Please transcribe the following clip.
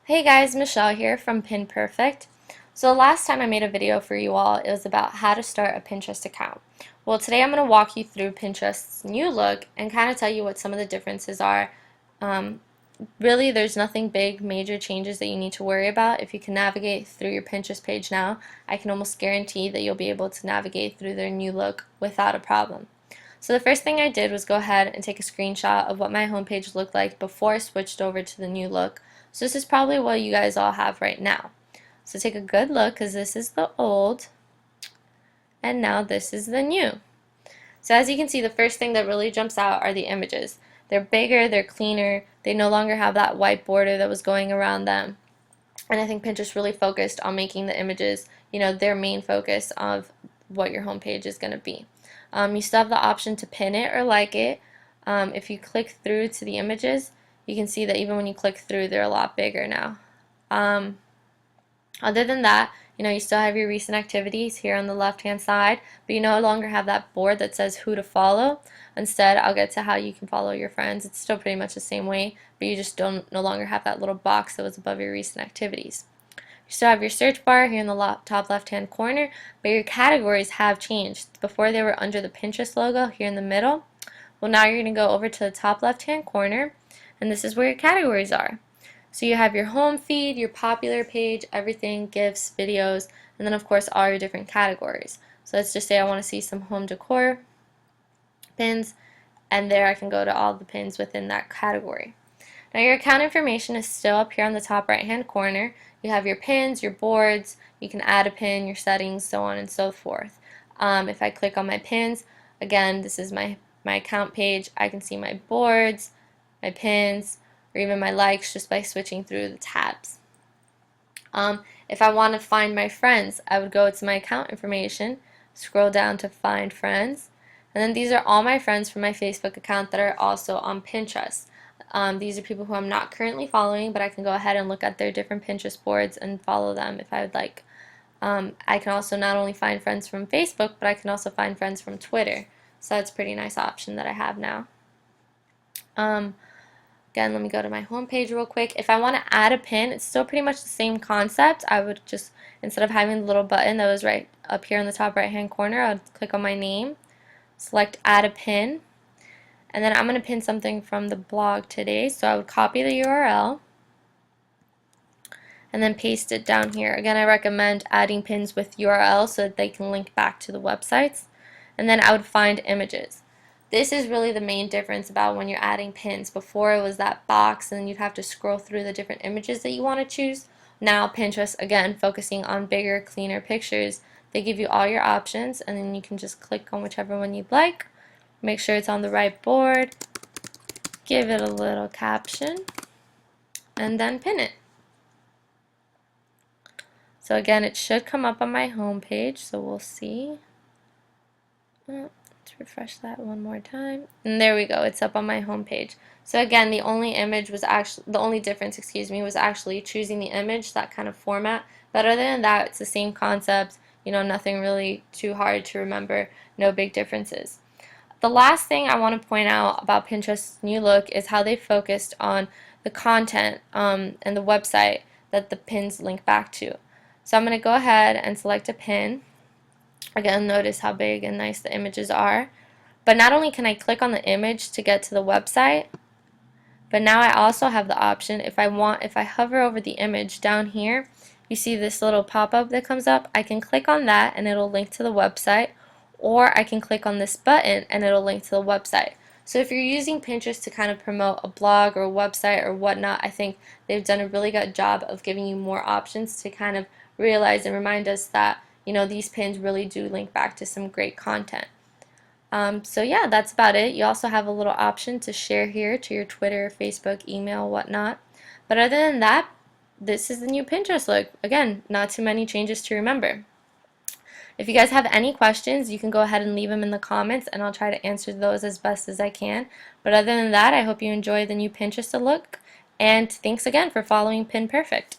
Hey guys, Michelle here from Pin Perfect. So the last time I made a video for you all, it was about how to start a Pinterest account. Well, today I'm going to walk you through Pinterest's new look and kind of tell you what some of the differences are. Um, Really, there's nothing big, major changes that you need to worry about. If you can navigate through your Pinterest page now, I can almost guarantee that you'll be able to navigate through their new look without a problem. So the first thing I did was go ahead and take a screenshot of what my homepage looked like before I switched over to the new look. So this is probably what you guys all have right now. So take a good look because this is the old and now this is the new. So as you can see, the first thing that really jumps out are the images. They're bigger, they're cleaner, they no longer have that white border that was going around them. And I think Pinterest really focused on making the images, their main focus of what your homepage is going to be. You still have the option to pin it or like it. If you click through to the images, you can see that even when you click through, they're a lot bigger now. Other than that, you still have your recent activities here on the left-hand side, but you no longer have that board that says who to follow. Instead, I'll get to how you can follow your friends. It's still pretty much the same way, but you just no longer have that little box that was above your recent activities. You still have your search bar here in the top left-hand corner, but your categories have changed. Before they were under the Pinterest logo here in the middle. Well, now you're going to go over to the top left-hand corner, and this is where your categories are. So you have your home feed, your popular page, everything, gifts, videos, and then of course all your different categories. So let's just say I want to see some home decor pins, and there I can go to all the pins within that category. Now your account information is still up here on the top right hand corner. You have your pins, your boards, you can add a pin, your settings, so on and so forth. If I click on my pins, again, this is my account page. I can see my boards, my pins, or even my likes just by switching through the tabs. If I want to find my friends, I would go to my account information, scroll down to find friends, and then these are all my friends from my Facebook account that are also on Pinterest. These are people who I'm not currently following, but I can go ahead and look at their different Pinterest boards and follow them if I would like. I can also not only find friends from Facebook, but I can also find friends from Twitter. So that's a pretty nice option that I have now. Again, let me go to my home page real quick. If I want to add a pin, it's still pretty much the same concept. I would just, instead of having the little button that was right up here in the top right hand corner, I would click on my name, select add a pin, and then I'm going to pin something from the blog today. So I would copy the URL and then paste it down here. Again, I recommend adding pins with URLs so that they can link back to the websites. And then I would find images. This is really the main difference about when you're adding pins. Before it was that box and then you'd have to scroll through the different images that you want to choose. Now Pinterest, again, focusing on bigger, cleaner pictures. They give you all your options and then you can just click on whichever one you'd like. Make sure it's on the right board. Give it a little caption and then pin it. So again, it should come up on my home page, so we'll see. Let's refresh that one more time. And there we go, it's up on my home page. So again, the only difference, was actually choosing the image, that kind of format. But other than that, it's the same concept, nothing really too hard to remember, no big differences. The last thing I want to point out about Pinterest's new look is how they focused on the content and the website that the pins link back to. So I'm going to go ahead and select a pin. Again, notice how big and nice the images are. But not only can I click on the image to get to the website, but now I also have the option, if I hover over the image down here, you see this little pop-up that comes up, I can click on that and it'll link to the website, or I can click on this button and it'll link to the website. So if you're using Pinterest to kind of promote a blog or a website or whatnot, I think they've done a really good job of giving you more options to kind of realize and remind us that these pins really do link back to some great content. So yeah, that's about it. You also have a little option to share here to your Twitter, Facebook, email, whatnot. But other than that, this is the new Pinterest look. Again, not too many changes to remember. If you guys have any questions, you can go ahead and leave them in the comments and I'll try to answer those as best as I can. But other than that, I hope you enjoy the new Pinterest look, and thanks again for following Pin Perfect.